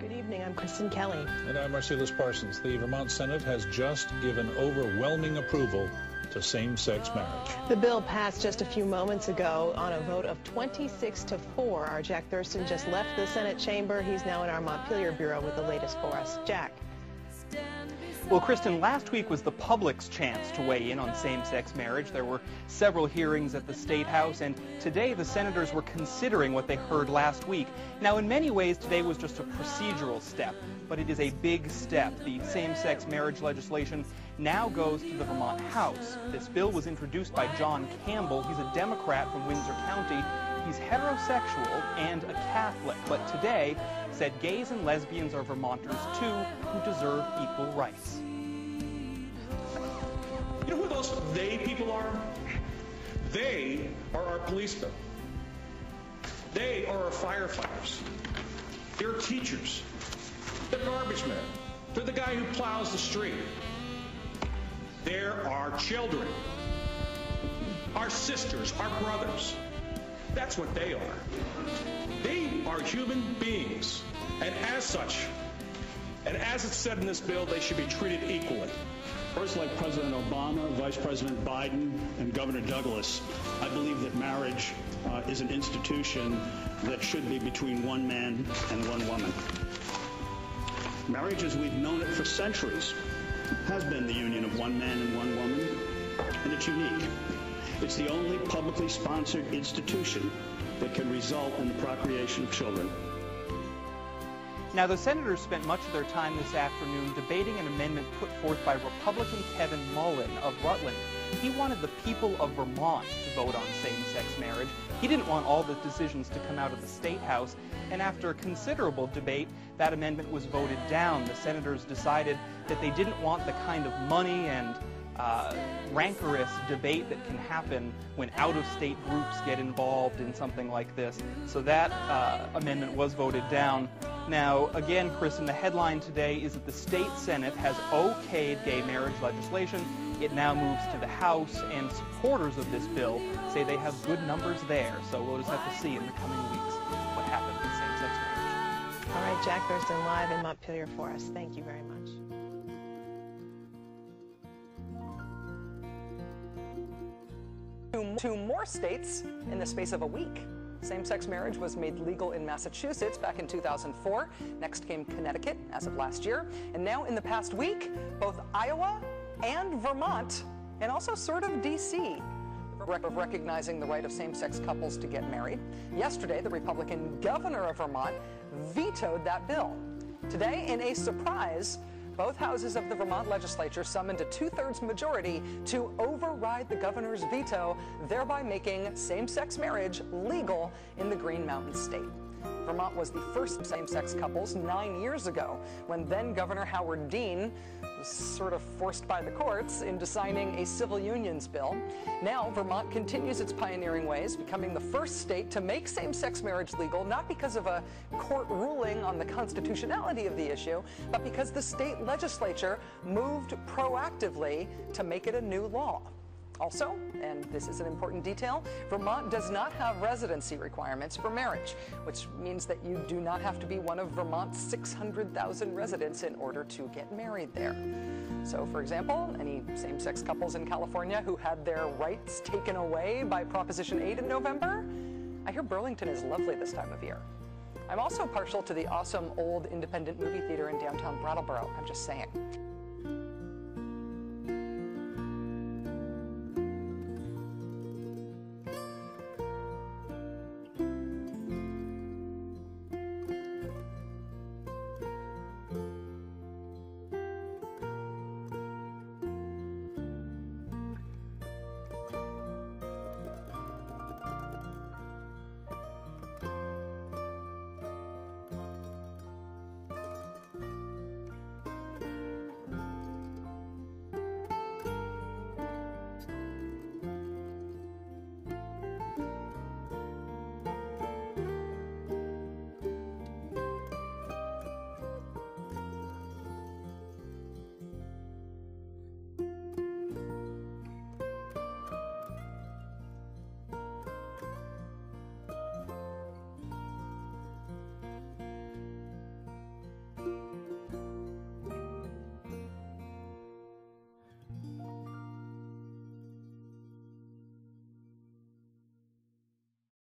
Good evening, I'm Kristen Kelly. And I'm Marcellus Parsons. The Vermont Senate has just given overwhelming approval to same-sex marriage. The bill passed just a few moments ago on a vote of 26-4. Our Jack Thurston just left the Senate chamber. He's now in our Montpelier bureau with the latest for us. Jack. Well, Kristen, last week was the public's chance to weigh in on same-sex marriage. There were several hearings at the State House, and today the senators were considering what they heard last week. Now, in many ways, today was just a procedural step, but it is a big step. The same-sex marriage legislation now goes to the Vermont House. This bill was introduced by John Campbell. He's a Democrat from Windsor County. He's heterosexual and a Catholic, but today said gays and lesbians are Vermonters too who deserve equal rights. You know who those they people are? They are our policemen. They are our firefighters. They're teachers. They're garbage men. They're the guy who plows the street. They're our children. Our sisters, our brothers. That's what they are. They are human beings, and as such, and as it's said in this bill, they should be treated equally. First, like President Obama, Vice President Biden, and Governor Douglas, I believe that marriage is an institution that should be between one man and one woman. Marriage, as we've known it for centuries, has been the union of one man and one woman, and it's unique. It's the only publicly sponsored institution that can result in the procreation of children. Now, the senators spent much of their time this afternoon debating an amendment put forth by Republican Kevin Mullen of Rutland. He wanted the people of Vermont to vote on same-sex marriage. He didn't want all the decisions to come out of the State House, and after considerable debate, that amendment was voted down. The senators decided that they didn't want the kind of money and rancorous debate that can happen when out-of-state groups get involved in something like this. So that amendment was voted down. Now, again, Kristen, the headline today is that the state Senate has okayed gay marriage legislation. It now moves to the House, and supporters of this bill say they have good numbers there. So we'll just have to see in the coming weeks what happens with same-sex marriage. All right, Jack Thurston live in Montpelier for us. Thank you very much. Two more states in the space of a week. Same-sex marriage was made legal in Massachusetts back in 2004. Next came Connecticut as of last year. And now in the past week, both Iowa and Vermont, and also sort of D.C., of recognizing the right of same-sex couples to get married. Yesterday, the Republican governor of Vermont vetoed that bill. Today, in a surprise, both houses of the Vermont legislature summoned a two-thirds majority to override the governor's veto, thereby making same-sex marriage legal in the Green Mountain state. Vermont was the first same-sex couples 9 years ago, when then-Governor Howard Dean was sort of forced by the courts into signing a civil unions bill. Now, Vermont continues its pioneering ways, becoming the first state to make same-sex marriage legal, not because of a court ruling on the constitutionality of the issue, but because the state legislature moved proactively to make it a new law. Also, and this is an important detail, Vermont does not have residency requirements for marriage, which means that you do not have to be one of Vermont's 600,000 residents in order to get married there. So, for example, any same-sex couples in California who had their rights taken away by Proposition 8 in November, I hear Burlington is lovely this time of year. I'm also partial to the awesome old independent movie theater in downtown Brattleboro, I'm just saying.